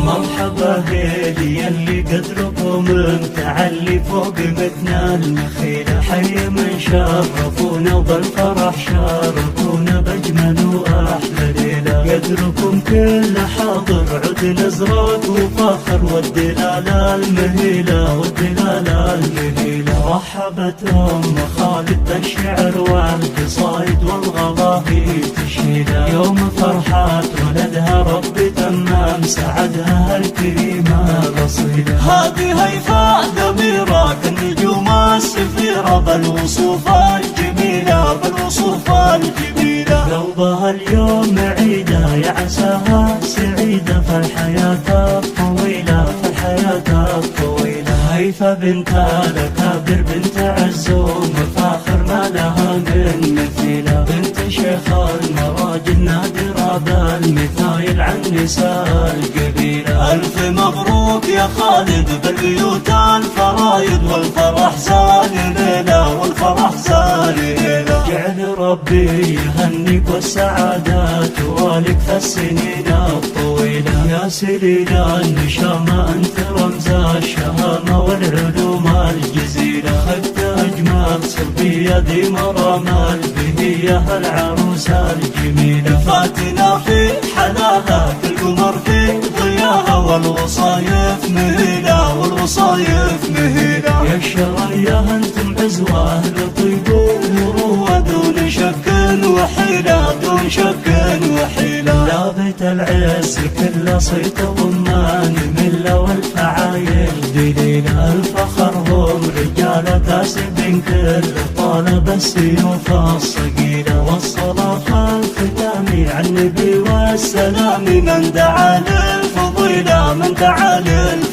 مرحبا هيلي اللي قدركم متعلي فوق متنا النخيلة، حي من شرفونا وبالفرح شاركونا بأجمل وأحلى ليلة. قدركم كل حاضر عدل زراق وفخر والدلالة المهيلة والدلالة المهيلة. رحبت خالد بالشعر والقصايد والغواهي تشيلة، يوم فرحات ولدها ربي تمام سعدها الكريمة الأصيلة. هذه هيفاء ضميرة كالنجوم السفيرة بالوصوف الجميلة بالوصوف الجميلة. قلبها اليوم عيدة يا عساها سعيدة في الحياة الطويلة في الحياة الطويلة. هيفاء بنت الأكابر بنت عزوم فاخر ما لها من مثيلة، بنت شيخ المراجل نادرة بالمثايل عن نساء القبيلة. ألف مبروك يا خالد بالبيوت الفرايد والفرح زال ليلة والفرح زال ليلة. جعل ربي يهنيك والسعادة توالك في السنين الطويلة. يا سليلة النشامة أنت رمز الشهامة والعلوم الجزيلة. خدت أجمل صبية ذي مرام البهية العروسة الجميلة. فاتنا في حلاها كالقمر في ضياها والوصايف مهيلة والوصايف مهيلة. يا الشرايا أنتم عزوة أهل طيب ومروة دون شك وحيلة دون شك وحيلة. لابت العز كل صيت ضمان ملة والفعايل دليلة. الفخر هم رجال كاسب كل طالب السيوف الصقيلة. والصلاة الختام عن النبي والسلام من دعا للفضيلة من دعا للفضيلة.